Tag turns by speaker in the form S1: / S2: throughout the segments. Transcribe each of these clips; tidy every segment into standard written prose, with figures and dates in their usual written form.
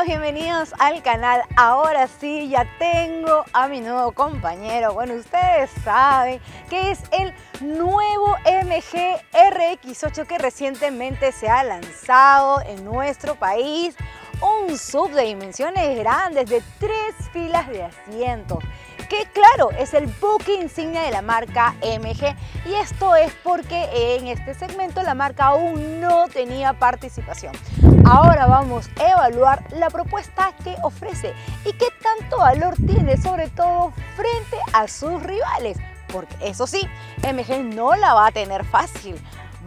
S1: bienvenidos al canal. Ahora sí, ya tengo a mi nuevo compañero. Bueno, ustedes saben que es el nuevo MG RX8 que recientemente se ha lanzado en nuestro país. Un SUV de dimensiones grandes de 3 filas de asientos, que claro, es el buque insignia de la marca MG, y esto es porque en este segmento la marca aún no tenía participación. Ahora vamos a evaluar la propuesta que ofrece y qué tanto valor tiene, sobre todo frente a sus rivales, porque eso sí, MG no la va a tener fácil.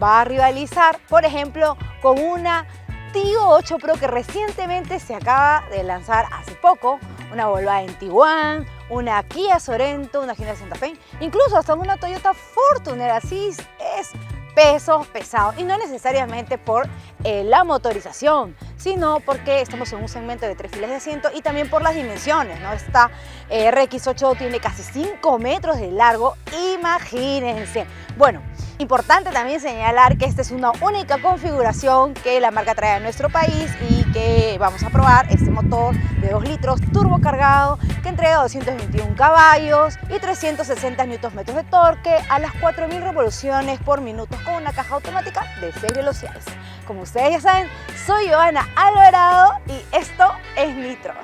S1: Va a rivalizar, por ejemplo, con una Tigo 8 Pro que recientemente se acaba de lanzar hace poco, una Volkswagen Tiguan, una Kia Sorento, una Hyundai Santa Fe, incluso hasta una Toyota Fortuner. Así es, pesos pesados, y no necesariamente por la motorización, sino porque estamos en un segmento de 3 filas de asiento y también por las dimensiones, ¿no? Esta RX8 tiene casi 5 metros de largo, imagínense. Bueno, importante también señalar que esta es una única configuración que la marca trae a nuestro país y que vamos a probar este motor de 2 litros turbo cargado que entrega 221 caballos y 360 Nm de torque a las 4000 revoluciones por minuto con una caja automática de 6 velocidades. Como ustedes ya saben, soy Joana Alvarado y esto es Nitro.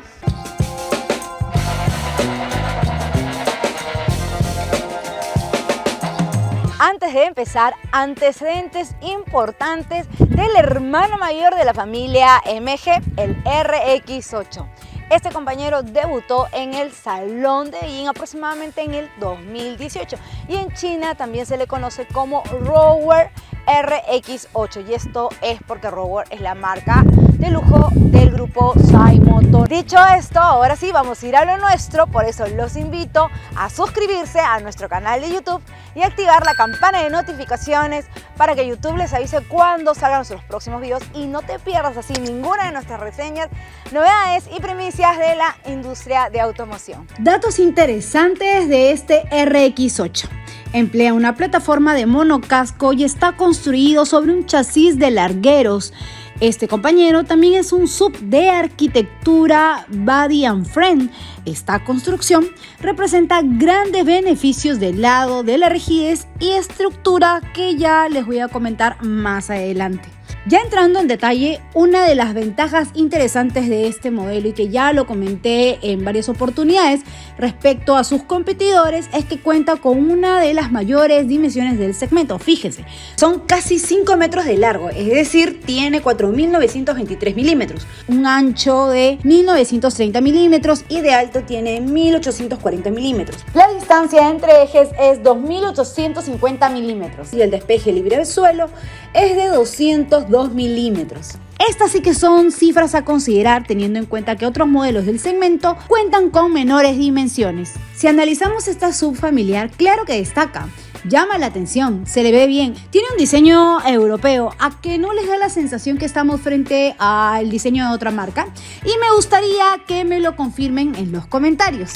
S1: Antes de empezar, antecedentes importantes del hermano mayor de la familia MG, el RX8. Este compañero debutó en el Salón de Beijing aproximadamente en el 2018 y en China también se le conoce como Rover RX8, y esto es porque Rover es la marca de lujo del grupo SAI Motor. Dicho esto, ahora sí vamos a ir a lo nuestro, por eso los invito a suscribirse a nuestro canal de YouTube y activar la campana de notificaciones para que YouTube les avise cuando salgan nuestros próximos videos y no te pierdas así ninguna de nuestras reseñas, novedades y primicias de la industria de automoción.
S2: Datos interesantes de este RX8. Emplea una plataforma de monocasco y está construido sobre un chasis de largueros. Este compañero también es un SUV de arquitectura body and frame. Esta construcción representa grandes beneficios del lado de la rigidez y estructura que ya les voy a comentar más adelante. Ya entrando en detalle, una de las ventajas interesantes de este modelo y que ya lo comenté en varias oportunidades respecto a sus competidores es que cuenta con una de las mayores dimensiones del segmento. Fíjense, son casi 5 metros de largo, es decir, tiene 4.923 milímetros, un ancho de 1.930 milímetros y de alto tiene 1.840 milímetros. La distancia entre ejes es 2.850 milímetros y el despeje libre de suelo es de 202 milímetros. Estas sí que son cifras a considerar teniendo en cuenta que otros modelos del segmento cuentan con menores dimensiones. Si analizamos esta subfamiliar, claro que destaca, llama la atención, se le ve bien, tiene un diseño europeo, ¿a que no les da la sensación que estamos frente al diseño de otra marca? Y me gustaría que me lo confirmen en los comentarios.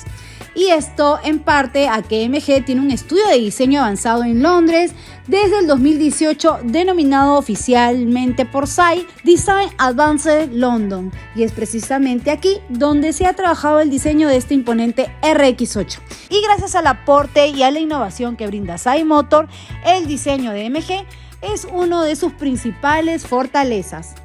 S2: Y esto en parte a que MG tiene un estudio de diseño avanzado en Londres desde el 2018 denominado oficialmente por SAI Design Advanced London, y es precisamente aquí donde se ha trabajado el diseño de este imponente RX8. Y gracias al aporte y a la innovación que brinda SAI Motor, el diseño de MG es uno de sus principales fortalezas.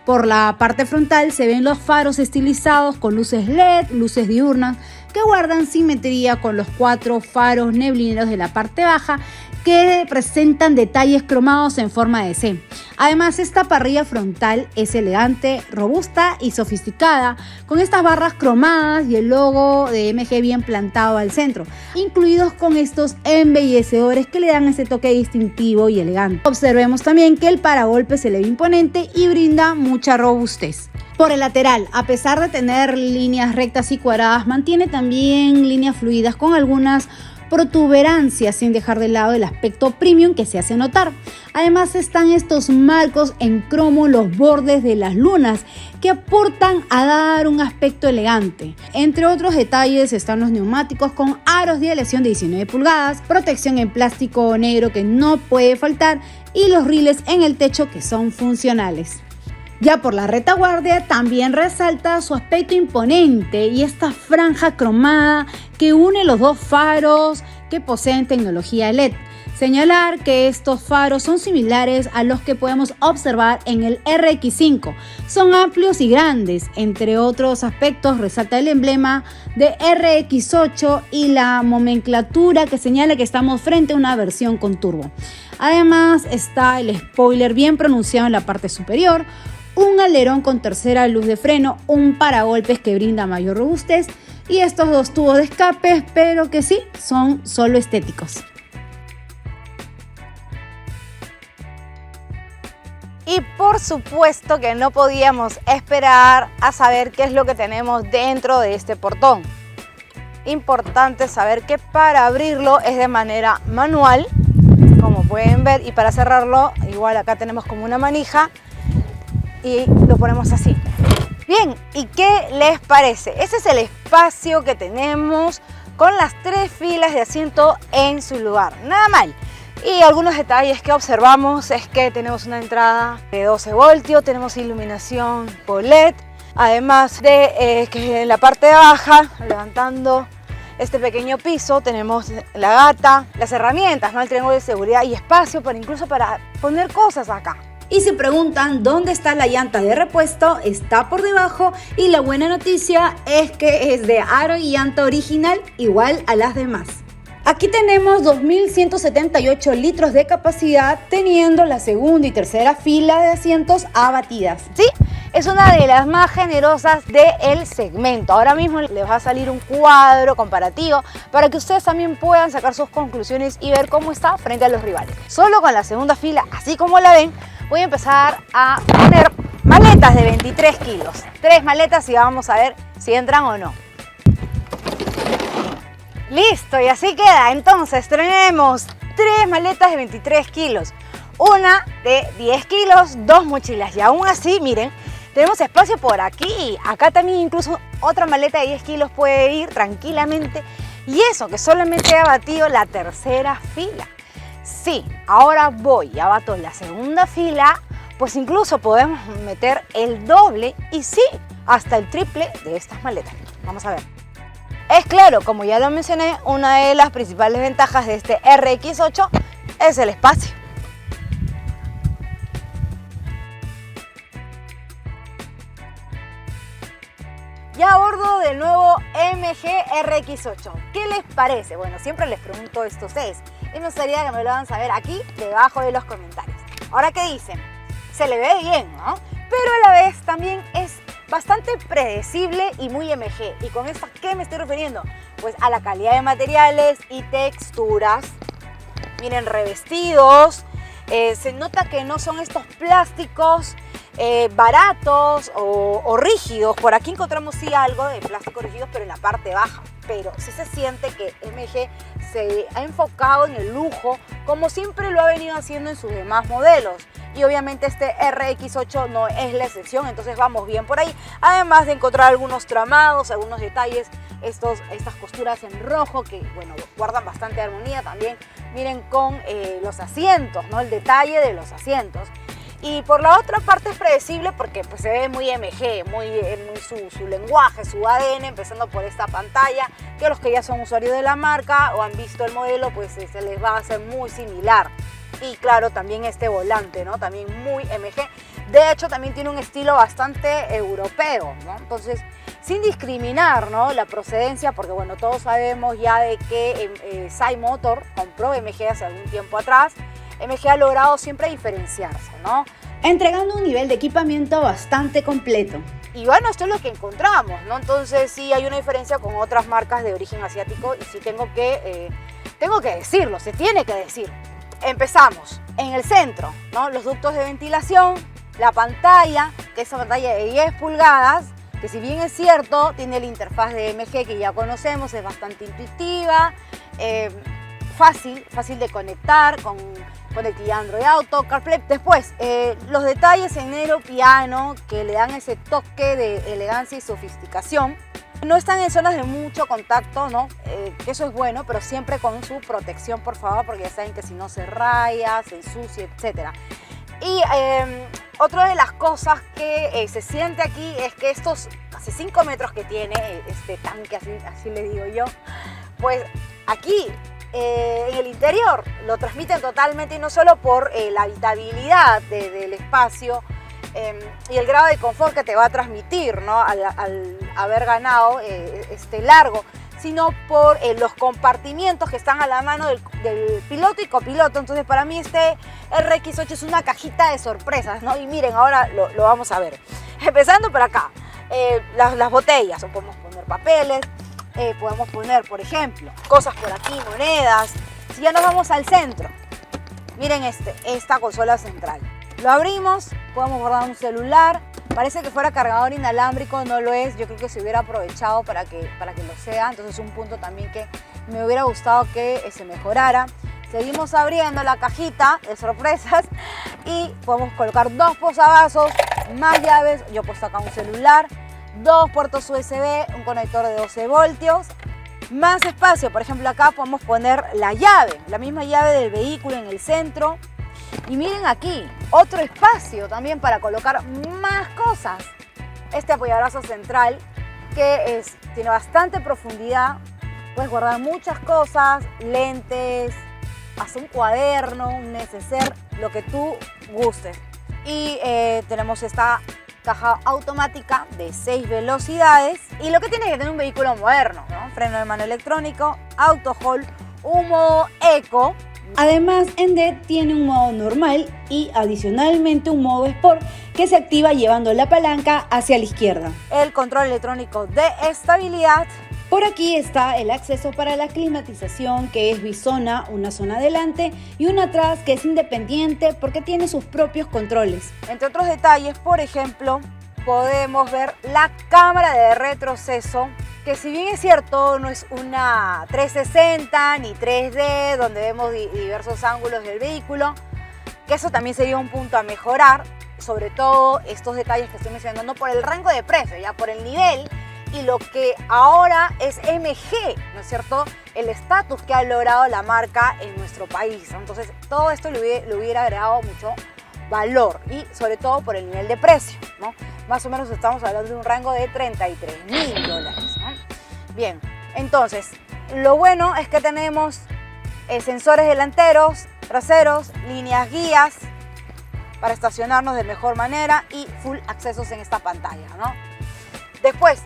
S2: Por la parte frontal se ven los faros estilizados con luces LED, luces diurnas, que guardan simetría con los 4 faros neblineros de la parte baja que presentan detalles cromados en forma de C. Además, esta parrilla frontal es elegante, robusta y sofisticada, con estas barras cromadas y el logo de MG bien plantado al centro, incluidos con estos embellecedores que le dan ese toque distintivo y elegante. Observemos también que el paragolpe se le ve imponente y brinda mucha robustez. Por el lateral, a pesar de tener líneas rectas y cuadradas, mantiene también líneas fluidas con algunas protuberancias sin dejar de lado el aspecto premium que se hace notar. Además están estos marcos en cromo en los bordes de las lunas que aportan a dar un aspecto elegante. Entre otros detalles están los neumáticos con aros de aleación de 19 pulgadas, protección en plástico negro que no puede faltar y los rieles en el techo que son funcionales. Ya por la retaguardia también resalta su aspecto imponente y esta franja cromada que une los dos faros que poseen tecnología LED. Señalar que estos faros son similares a los que podemos observar en el RX5. Son amplios y grandes. Entre otros aspectos resalta el emblema de RX8 y la nomenclatura que señala que estamos frente a una versión con turbo. Además está el spoiler bien pronunciado en la parte superior, un alerón con tercera luz de freno, un paragolpes que brinda mayor robustez y estos dos tubos de escape, pero que sí son solo estéticos.
S1: Y por supuesto que no podíamos esperar a saber qué es lo que tenemos dentro de este portón. Importante saber que para abrirlo es de manera manual, como pueden ver, y para cerrarlo igual acá tenemos como una manija y lo ponemos así. Bien, ¿y qué les parece? Ese es el espacio que tenemos con las 3 filas de asiento en su lugar. Nada mal. Y algunos detalles que observamos es que tenemos una entrada de 12 voltios, tenemos iluminación por LED, además de que en la parte baja, levantando este pequeño piso, tenemos la gata, las herramientas, ¿no? El triángulo de seguridad y espacio incluso para poner cosas acá.
S2: Y si preguntan dónde está la llanta de repuesto, está por debajo y la buena noticia es que es de aro y llanta original igual a las demás. Aquí tenemos 2.178 litros de capacidad, teniendo la segunda y tercera fila de asientos abatidas.
S1: Sí, es una de las más generosas del segmento. Ahora mismo les va a salir un cuadro comparativo para que ustedes también puedan sacar sus conclusiones y ver cómo está frente a los rivales. Solo con la segunda fila, así como la ven, voy a empezar a poner maletas de 23 kilos. 3 maletas y vamos a ver si entran o no. Listo, y así queda. Entonces tenemos 3 maletas de 23 kilos, una de 10 kilos, 2 mochilas. Y aún así, miren, tenemos espacio por aquí. Acá también incluso otra maleta de 10 kilos puede ir tranquilamente. Y eso que solamente he abatido la tercera fila. Sí, ahora voy y abato la segunda fila, pues incluso podemos meter el doble y sí, hasta el triple de estas maletas. Vamos a ver. Es claro, como ya lo mencioné, una de las principales ventajas de este RX8 es el espacio. Ya a bordo del nuevo MG RX8, ¿qué les parece? Bueno, siempre les pregunto esto a ustedes y me gustaría que me lo hagan saber aquí debajo de los comentarios. Ahora, ¿qué dicen? Se le ve bien, ¿no? Pero a la vez también es bastante predecible y muy MG. ¿Y con esto a qué me estoy refiriendo? Pues a la calidad de materiales y texturas. Miren, revestidos. Se nota que no son estos plásticos baratos o rígidos. Por aquí encontramos sí algo de plástico rígidos, pero en la parte baja. Pero sí se siente que MG se ha enfocado en el lujo, como siempre lo ha venido haciendo en sus demás modelos. Y obviamente este RX8 no es la excepción, entonces vamos bien por ahí. Además de encontrar algunos tramados, algunos detalles, estas costuras en rojo que, bueno, guardan bastante armonía también. Miren con los asientos, ¿no? El detalle de los asientos. Y por la otra parte es predecible porque pues, se ve muy MG, muy su lenguaje, su ADN, empezando por esta pantalla, que los que ya son usuarios de la marca o han visto el modelo, pues se les va a hacer muy similar. Y claro, también este volante, ¿no? También muy MG. De hecho, también tiene un estilo bastante europeo, ¿no? Entonces, sin discriminar, ¿no? La procedencia, porque bueno, todos sabemos ya de que Sai Motor compró MG hace algún tiempo atrás. MG ha logrado siempre diferenciarse, ¿no?
S2: Entregando un nivel de equipamiento bastante completo.
S1: Y bueno, esto es lo que encontramos, ¿no? Entonces sí hay una diferencia con otras marcas de origen asiático y sí tengo que decirlo, se tiene que decir. Empezamos en el centro, ¿no? Los ductos de ventilación, la pantalla, que es una pantalla de 10 pulgadas, que si bien es cierto, tiene la interfaz de MG que ya conocemos, es bastante intuitiva, fácil de conectar con conectividad Android Auto, CarPlay. Después, los detalles en negro piano que le dan ese toque de elegancia y sofisticación. No están en zonas de mucho contacto, ¿no? Que eso es bueno, pero siempre con su protección, por favor, porque ya saben que si no se raya, se ensucia, etc. Y otra de las cosas que se siente aquí es que estos casi 5 metros que tiene este tanque, así le digo yo, pues aquí en el interior lo transmiten totalmente, y no solo por la habitabilidad del espacio y el grado de confort que te va a transmitir, ¿no? al haber ganado este largo, sino por los compartimientos que están a la mano del piloto y copiloto. Entonces para mí este RX8 es una cajita de sorpresas, ¿no? Y miren, ahora lo vamos a ver. Empezando por acá, las botellas, o podemos poner papeles, podemos poner, por ejemplo, cosas por aquí, monedas. Si ya nos vamos al centro, miren esta consola central. Lo abrimos, podemos guardar un celular. Parece que fuera cargador inalámbrico, no lo es. Yo creo que se hubiera aprovechado para que lo sea. Entonces un punto también que me hubiera gustado que se mejorara. Seguimos abriendo la cajita de sorpresas y podemos colocar 2 posavasos, más llaves. Yo he puesto acá un celular, 2 puertos USB, un conector de 12 voltios, más espacio. Por ejemplo, acá podemos poner la llave, la misma llave del vehículo en el centro. Y miren aquí, otro espacio también para colocar más cosas. Este apoyabrazo central que tiene bastante profundidad. Puedes guardar muchas cosas, lentes, hasta un cuaderno, un neceser, lo que tú gustes. Y tenemos esta caja automática de 6 velocidades. Y lo que tiene que tener un vehículo moderno, ¿no? Freno de mano electrónico, auto hold, un modo eco.
S2: Además, Ended tiene un modo normal y adicionalmente un modo Sport que se activa llevando la palanca hacia la izquierda.
S1: El control electrónico de estabilidad.
S2: Por aquí está el acceso para la climatización, que es bisona, una zona adelante y una atrás que es independiente porque tiene sus propios controles.
S1: Entre otros detalles, por ejemplo, podemos ver la cámara de retroceso, que si bien es cierto no es una 360 ni 3D donde vemos diversos ángulos del vehículo, que eso también sería un punto a mejorar, sobre todo estos detalles que estoy mencionando por el rango de precio, ya por el nivel y lo que ahora es MG, ¿no es cierto? El estatus que ha logrado la marca en nuestro país, ¿no? Entonces todo esto le hubiera agregado mucho valor y sobre todo por el nivel de precio, ¿no? Más o menos estamos hablando de un rango de $33.000, ¿no? Bien, entonces lo bueno es que tenemos sensores delanteros, traseros, líneas guías para estacionarnos de mejor manera y full accesos en esta pantalla, ¿no? Después,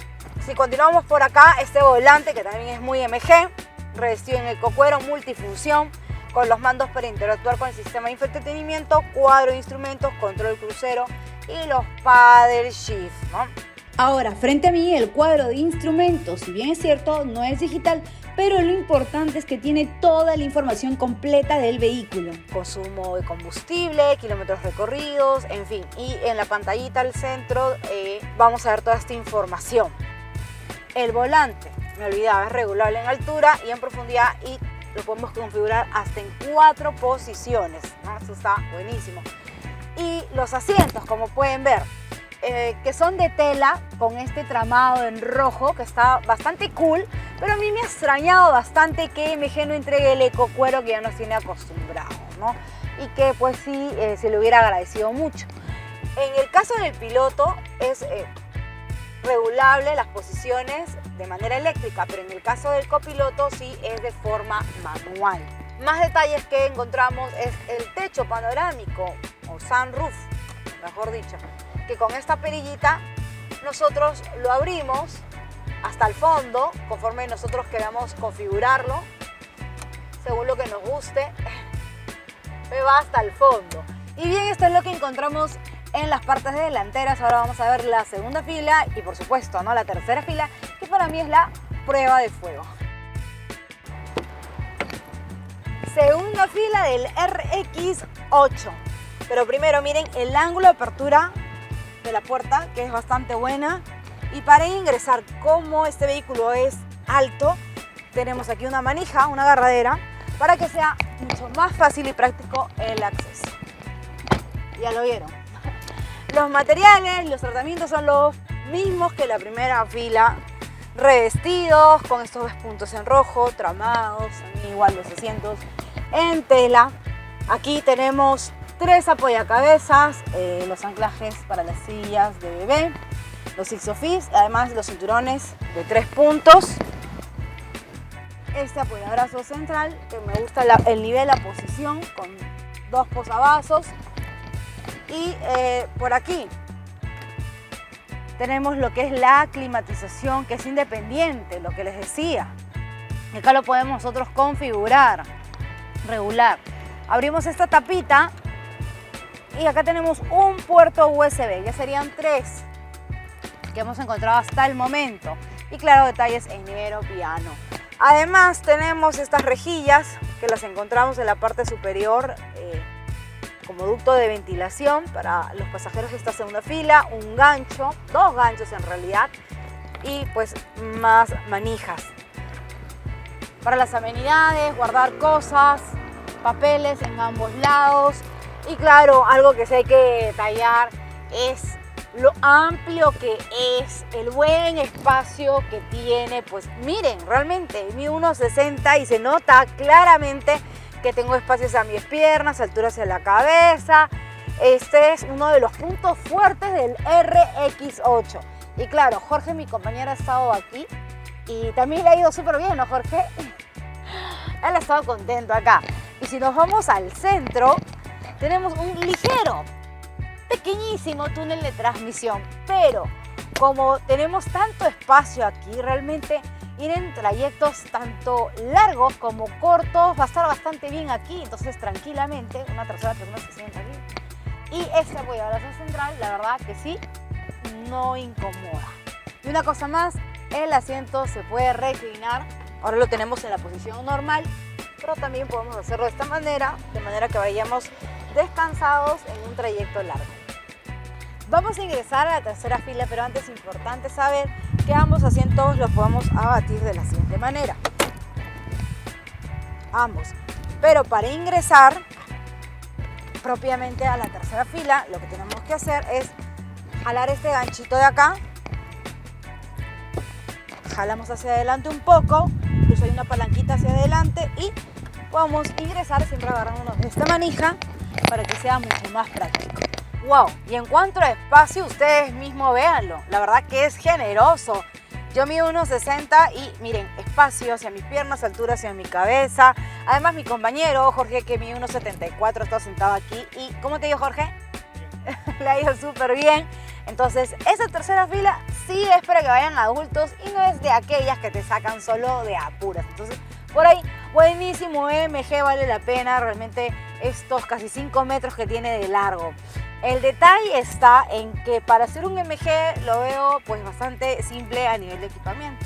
S1: si continuamos por acá, este volante que también es muy MG, revestido en ecocuero multifunción, con los mandos para interactuar con el sistema de infoentretenimiento, cuadro de instrumentos, control crucero y los paddle shift, ¿no?
S2: Ahora, frente a mí el cuadro de instrumentos, si bien es cierto, no es digital, pero lo importante es que tiene toda la información completa del vehículo.
S1: Consumo de combustible, kilómetros recorridos, en fin. Y en la pantallita al centro vamos a ver toda esta información. El volante, me olvidaba, es regulable en altura y en profundidad y lo podemos configurar hasta en 4 posiciones, ¿no? Eso está buenísimo. Y los asientos, como pueden ver, que son de tela con este tramado en rojo que está bastante cool, pero a mí me ha extrañado bastante que MG no entregue el ecocuero que ya nos tiene acostumbrados, ¿no? Y que pues sí, se le hubiera agradecido mucho. En el caso del piloto es regulable las posiciones de manera eléctrica, pero en el caso del copiloto sí es de forma manual. Más detalles que encontramos es el techo panorámico o sunroof, mejor dicho, que con esta perillita nosotros lo abrimos hasta el fondo, conforme nosotros queramos configurarlo, según lo que nos guste, me va hasta el fondo. Y bien, esto es lo que encontramos en las partes delanteras. Ahora vamos a ver la segunda fila y por supuesto, ¿no?, la tercera fila, que para mí es la prueba de fuego. Segunda fila del RX8. Pero primero miren el ángulo de apertura de la puerta, que es bastante buena. Y para ingresar, como este vehículo es alto, tenemos aquí una manija, una agarradera, para que sea mucho más fácil y práctico el acceso. Ya lo vieron. Los materiales, los tratamientos son los mismos que la primera fila, revestidos con estos puntos en rojo, tramados, también igual los asientos en tela. Aquí tenemos 3 apoyacabezas, los anclajes para las sillas de bebé, los Isofix, además los cinturones de 3 puntos. Este apoyabrazo central, que me gusta el nivel, la posición, con 2 posavasos. Y por aquí tenemos lo que es la climatización, que es independiente, lo que les decía. Acá lo podemos nosotros configurar, regular. Abrimos esta tapita y acá tenemos un puerto USB, ya serían 3 que hemos encontrado hasta el momento. Y claro, detalles en negro piano. Además tenemos estas rejillas que las encontramos en la parte superior como ducto de ventilación para los pasajeros de esta segunda fila, un gancho, 2 ganchos en realidad, y pues más manijas. Para las amenidades, guardar cosas, papeles en ambos lados. Y claro, algo que sí hay que detallar es lo amplio que es, el buen espacio que tiene. Pues miren, realmente mi 1,60 y se nota claramente que tengo espacio hacia mis piernas, altura hacia la cabeza. Este es uno de los puntos fuertes del RX8. Y claro, Jorge, mi compañero, ha estado aquí y también le ha ido súper bien, ¿no, Jorge? Él ha estado contento acá. Y si nos vamos al centro, tenemos un ligero, pequeñísimo túnel de transmisión. Pero como tenemos tanto espacio aquí, realmente ir en trayectos tanto largos como cortos va a estar bastante bien aquí. Entonces, tranquilamente, una tercera persona se sienta aquí. Y este apoyabrazo central, la verdad que sí, no incomoda. Y una cosa más, el asiento se puede reclinar. Ahora lo tenemos en la posición normal, pero también podemos hacerlo de esta manera, de manera que vayamos descansados en un trayecto largo. Vamos a ingresar a la tercera fila, pero antes es importante saber que ambos asientos los podemos abatir de la siguiente manera. Ambos. Pero para ingresar propiamente a la tercera fila, lo que tenemos que hacer es jalar este ganchito de acá. Jalamos hacia adelante un poco, incluso hay una palanquita hacia adelante y podemos ingresar siempre agarrándonos de esta manija para que sea mucho más práctico. ¡Wow! Y en cuanto a espacio, ustedes mismos véanlo, la verdad que es generoso. Yo mido 1,60 y miren, espacio hacia mis piernas, altura hacia mi cabeza. Además mi compañero Jorge, que mide 1,74, está sentado aquí. ¿Y cómo te digo, Jorge? Le ha ido súper bien. Entonces, esa tercera fila sí es para que vayan adultos y no es de aquellas que te sacan solo de apuras. Entonces, por ahí, buenísimo MG, vale la pena realmente estos casi 5 metros que tiene de largo. El detalle está en que para hacer un MG lo veo pues bastante simple a nivel de equipamiento.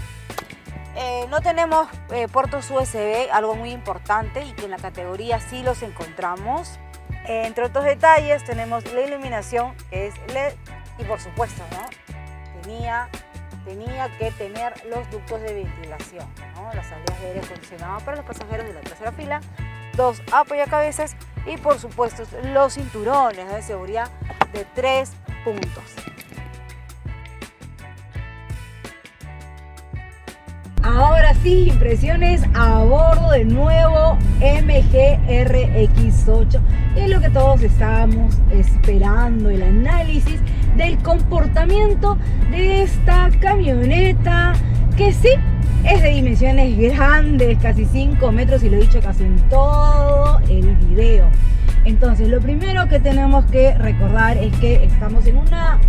S1: No tenemos puertos USB, algo muy importante y que en la categoría sí los encontramos. Entre otros detalles tenemos la iluminación, que es LED, y por supuesto, ¿no? tenía que tener los ductos de ventilación, ¿no? Las salidas de aire acondicionado para los pasajeros de la tercera fila, 2 apoyacabezas y por supuesto los cinturones de seguridad de 3 puntos. Ahora sí, impresiones a bordo del nuevo MG RX8 y lo que todos estábamos esperando, el análisis del comportamiento de esta camioneta que sí es de dimensiones grandes, casi 5 metros, y lo he dicho casi en todo el video. Entonces, lo primero que tenemos que recordar es que estamos en una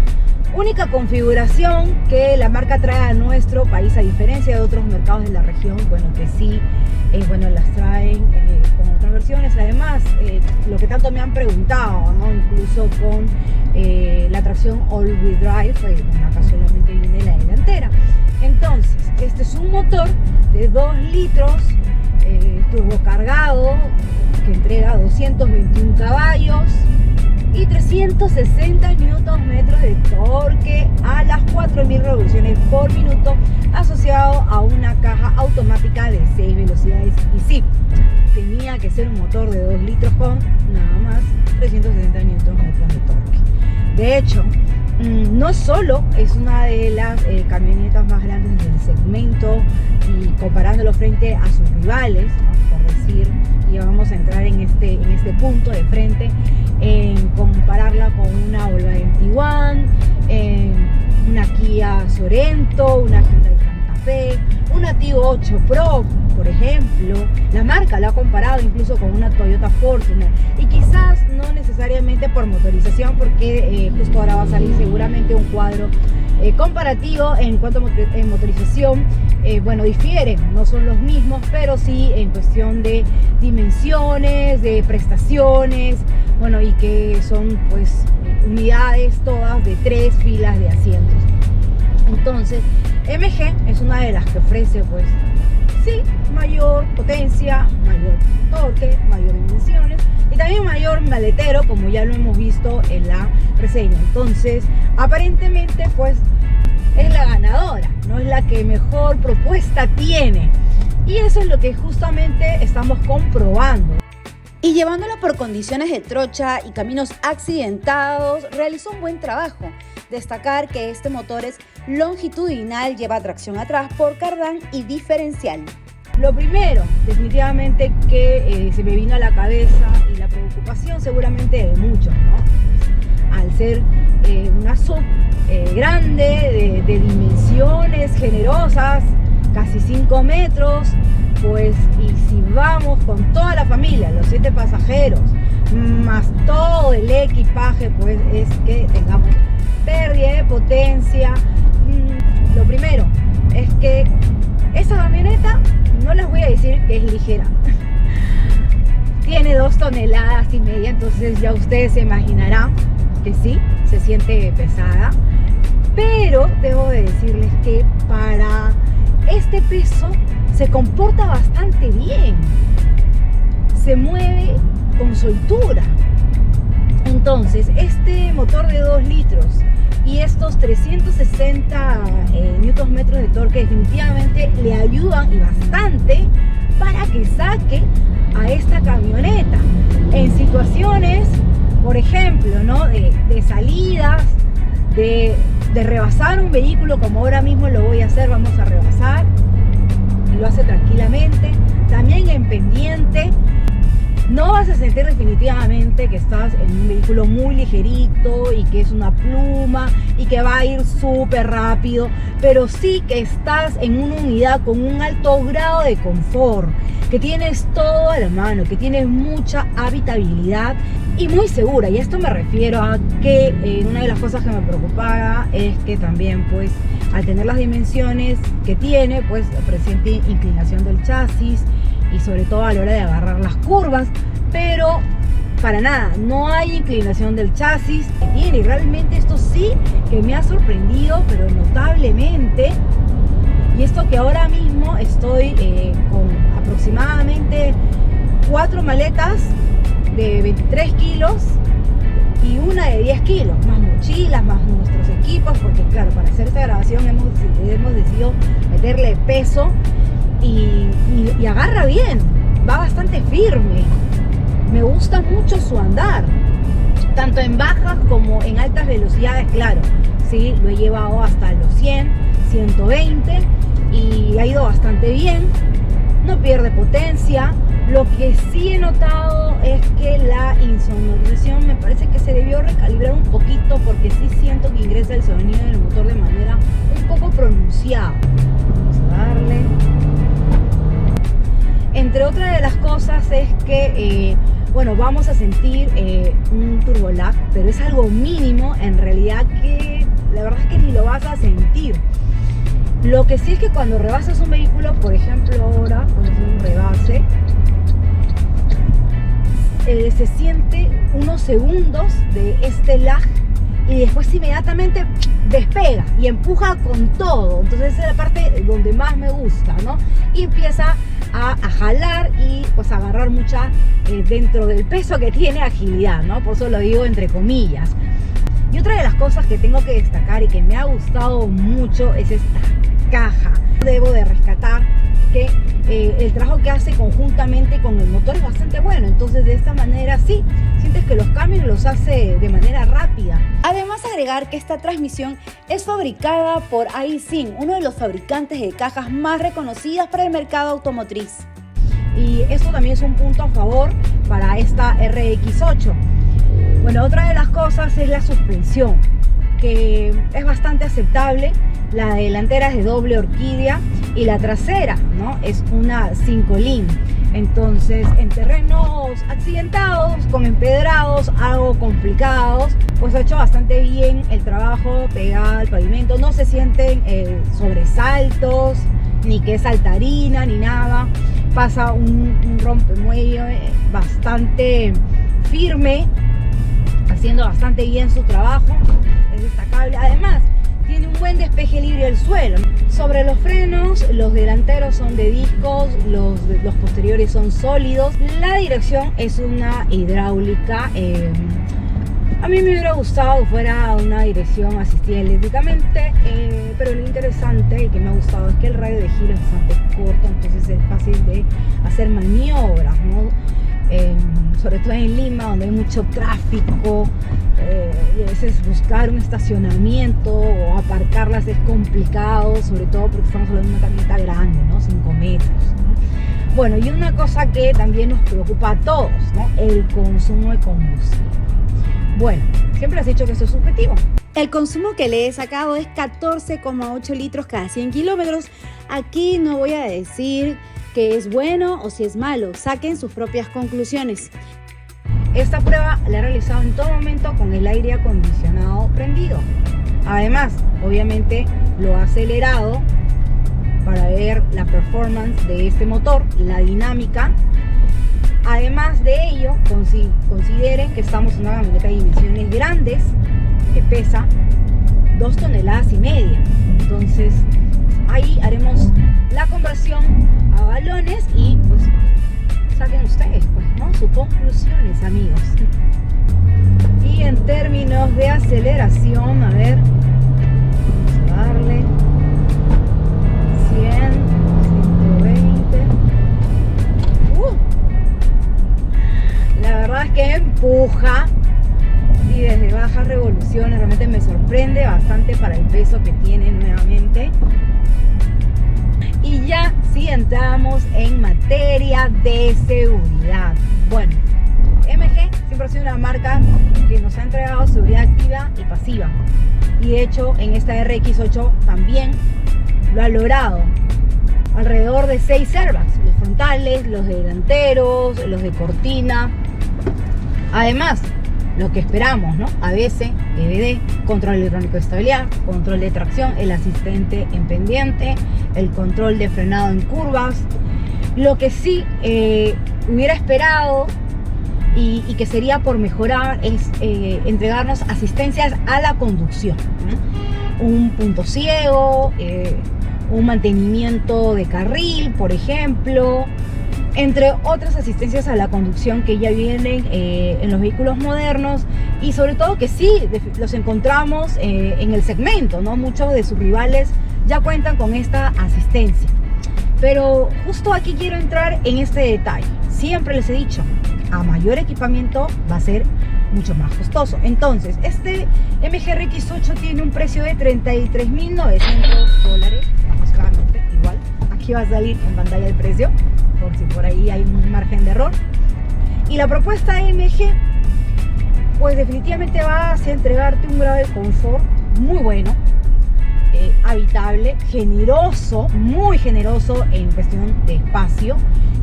S1: única configuración que la marca trae a nuestro país, a diferencia de otros mercados de la región, bueno, que sí, las traen con otras versiones. Además, lo que tanto me han preguntado, ¿no? Incluso con la tracción all-wheel drive, acá solamente viene la delantera. Entonces, este es un motor de 2 litros turbocargado que entrega 221 caballos y 360 Nm de torque a las 4.000 revoluciones por minuto, asociado a una caja automática de 6 velocidades. Y sí, tenía que ser un motor de 2 litros con nada más 360 Nm de torque. De hecho, no solo es una de las camionetas más grandes del segmento, y comparándolo frente a sus rivales, ¿no? Por decir, y vamos a entrar en este punto de frente,
S2: en compararla con una Volkswagen Tiguan, una Kia Sorento, una Hyundai Santa Fe, una Tigo 8 Pro, por ejemplo. La marca lo ha comparado incluso con una Toyota Fortuner, y quizás no necesariamente por motorización, porque justo ahora va a salir seguramente un cuadro comparativo en cuanto a motorización. Bueno, difieren, no son los mismos, pero sí en cuestión de dimensiones, de prestaciones, bueno, y que son pues unidades todas de 3 filas de asientos. Entonces, MG es una de las que ofrece, pues, sí, mayor potencia, mayor torque, mayor dimensiones y también mayor maletero, como ya lo hemos visto en la reseña. Entonces, aparentemente, pues, es la ganadora, no es la que mejor propuesta tiene. Y eso es lo que justamente estamos comprobando.
S3: Y llevándola por condiciones de trocha y caminos accidentados, realizó un buen trabajo. Destacar que este motor es longitudinal, lleva tracción atrás por cardán y diferencial.
S2: Lo primero, definitivamente, que se me vino a la cabeza, y la preocupación seguramente de muchos, ¿no? Al ser una sub grande, de dimensiones generosas, casi 5 metros, pues, y si vamos con toda la familia, los 7 pasajeros, más todo el equipaje, pues es que tengamos pérdida de potencia. Lo primero es que esa camioneta, no les voy a decir que es ligera, tiene 2,5 toneladas, entonces ya ustedes se imaginarán que sí, se siente pesada, pero debo de decirles que para este peso se comporta bastante bien, se mueve con soltura. Entonces, este motor de 2 litros y estos 360 Nm de torque definitivamente le ayudan, y bastante, para que saque a esta camioneta en situaciones, por ejemplo, ¿no? de salidas, de rebasar un vehículo, como ahora mismo lo voy a hacer. Vamos a rebasar, y lo hace tranquilamente. También en pendiente, no vas a sentir definitivamente que estás en un vehículo muy ligerito y que es una pluma y que va a ir súper rápido, pero sí que estás en una unidad con un alto grado de confort, que tienes todo a la mano, que tienes mucha habitabilidad y muy segura. Y a esto me refiero a que una de las cosas que me preocupaba es que también, pues, al tener las dimensiones que tiene, pues presente inclinación del chasis, y sobre todo a la hora de agarrar las curvas, pero para nada, no hay inclinación del chasis que tiene. Y realmente esto sí que me ha sorprendido, pero notablemente. Y esto que ahora mismo estoy con aproximadamente 4 maletas de 23 kilos y una de 10 kilos, más mochilas, más nuestros equipos, porque claro, para hacer esta grabación hemos decidido meterle peso. Y agarra bien, va bastante firme. Me gusta mucho su andar, tanto en bajas como en altas velocidades. Claro, sí, lo he llevado hasta los 100, 120 y ha ido bastante bien. No pierde potencia. Lo que sí he notado es que la insonorización me parece que se debió recalibrar un poquito, porque sí siento que ingresa el sonido del motor de manera un poco pronunciada. Vamos a darle. Entre otras de las cosas es que, bueno, vamos a sentir un turbo lag, pero es algo mínimo en realidad, que la verdad es que ni lo vas a sentir. Lo que sí es que cuando rebasas un vehículo, por ejemplo ahora, cuando haces un rebase, se siente unos segundos de este lag y después inmediatamente despega y empuja con todo. Entonces esa es la parte donde más me gusta, ¿no? Y empieza a jalar y pues a agarrar mucha, dentro del peso que tiene, agilidad, ¿no? Por eso lo digo entre comillas. Y otra de las cosas que tengo que destacar y que me ha gustado mucho es esta caja. Debo de rescatar que el trabajo que hace conjuntamente con el motor es bastante bueno. Entonces de esta manera sí, sientes que los cambios los hace de manera rápida.
S3: Además, agregar que esta transmisión es fabricada por Aisin, uno de los fabricantes de cajas más reconocidas para el mercado automotriz.
S2: Y esto también es un punto a favor para esta RX8.
S1: Bueno, otra de las cosas es la suspensión, que es bastante aceptable. La delantera es de doble horquilla y la trasera, ¿no?, es una 5-lin. Entonces, en terrenos accidentados, con empedrados, algo complicados, pues ha hecho bastante bien el trabajo pegada al pavimento. No se sienten sobresaltos, ni que es saltarina, ni nada. Pasa un rompemuelle bastante firme, haciendo bastante bien su trabajo. Es destacable. Además, tiene un buen despeje libre del suelo. Sobre los frenos, los delanteros son de discos, los posteriores son sólidos. La dirección es una hidráulica. A mí me hubiera gustado que fuera una dirección asistida eléctricamente, pero lo interesante y que me ha gustado es que el radio de giro es bastante corto, entonces es fácil de hacer maniobras, ¿no? Sobre todo en Lima, donde hay mucho tráfico, y a veces buscar un estacionamiento o aparcarlas es complicado, sobre todo porque estamos hablando de una camioneta grande, ¿no? 5 metros, ¿no? Bueno, y una cosa que también nos preocupa a todos, ¿no?, el consumo de combustible. Bueno, siempre has dicho que eso es subjetivo.
S3: El consumo que le he sacado es 14,8 litros cada 100 kilómetros. Aquí no voy a decir que es bueno o si es malo, saquen sus propias conclusiones.
S1: Esta prueba la he realizado en todo momento con el aire acondicionado prendido. Además, obviamente lo he acelerado para ver la performance de este motor, la dinámica. Además de ello, consideren que estamos en una camioneta de dimensiones grandes que pesa 2,5 toneladas. Entonces, ahí haremos la conversión a galones y pues saquen ustedes, pues, ¿no?, sus conclusiones, amigos. Y en términos de aceleración, a ver, vamos a darle 100, 120. La verdad es que empuja y desde bajas revoluciones realmente me sorprende bastante para el peso que tiene nuevamente. Y ya sí entramos en materia de seguridad. Bueno, MG siempre ha sido una marca que nos ha entregado seguridad activa y pasiva. Y de hecho en esta RX8 también lo ha logrado. Alrededor de 6 airbags, los frontales, los delanteros, los de cortina. Además, lo que esperamos, ¿no?, ABS, EBD, control electrónico de estabilidad, control de tracción, el asistente en pendiente, el control de frenado en curvas. Lo que sí hubiera esperado y que sería por mejorar es entregarnos asistencias a la conducción, ¿no? Un punto ciego, un mantenimiento de carril, por ejemplo, entre otras asistencias a la conducción que ya vienen en los vehículos modernos, y sobre todo que sí los encontramos en el segmento, ¿no? Muchos de sus rivales ya cuentan con esta asistencia. Pero justo aquí quiero entrar en este detalle. Siempre les he dicho, a mayor equipamiento va a ser mucho más costoso. Entonces, este MG RX8 tiene un precio de $33,900 aproximadamente. Igual, aquí va a salir en pantalla el precio, por si por ahí hay un margen de error. Y la propuesta de MG, pues definitivamente va hacia entregarte un grado de confort muy bueno, habitable, generoso, muy generoso en cuestión de espacio,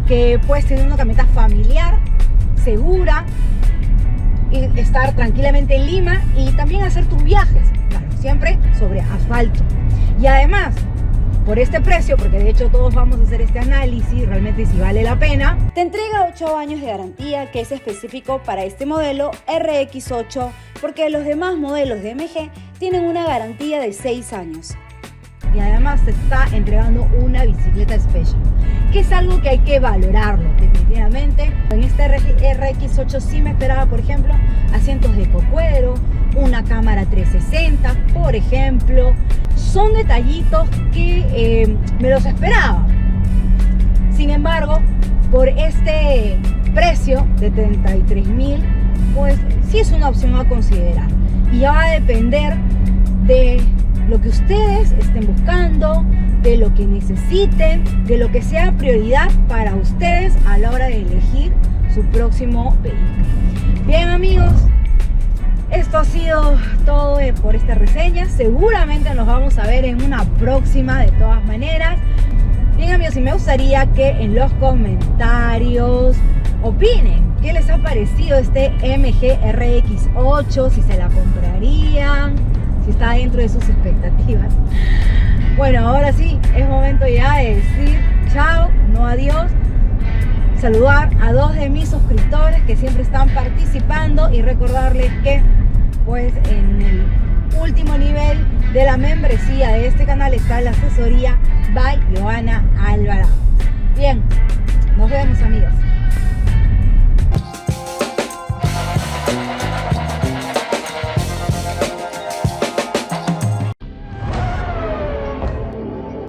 S1: que puedes tener una camioneta familiar, segura, y estar tranquilamente en Lima y también hacer tus viajes, claro, siempre sobre asfalto. Y además, por este precio, porque de hecho todos vamos a hacer este análisis, realmente si vale la pena.
S3: Te entrega 8 años de garantía, que es específico para este modelo RX8, porque los demás modelos de MG tienen una garantía de 6 años.
S1: Y además te está entregando una bicicleta special, que es algo que hay que valorarlo definitivamente. En este RX8 sí me esperaba, por ejemplo, asientos de cocuero, una cámara 360, por ejemplo. Son detallitos que me los esperaba. Sin embargo, por este precio de 33,000, pues sí es una opción a considerar. Y ya va a depender de lo que ustedes estén buscando, de lo que necesiten, de lo que sea prioridad para ustedes a la hora de elegir su próximo vehículo. Bien, amigos, Esto ha sido todo por esta reseña. Seguramente nos vamos a ver en una próxima de todas maneras. Bien amigos, y me gustaría que en los comentarios opinen qué les ha parecido este MG RX8, si se la comprarían, si está dentro de sus expectativas. Bueno, ahora sí, es momento ya de decir chao, no adiós. Saludar a 2 de mis suscriptores que siempre están participando y recordarles que pues en el último nivel de la membresía de este canal está la asesoría by Joana Alvarado. Bien,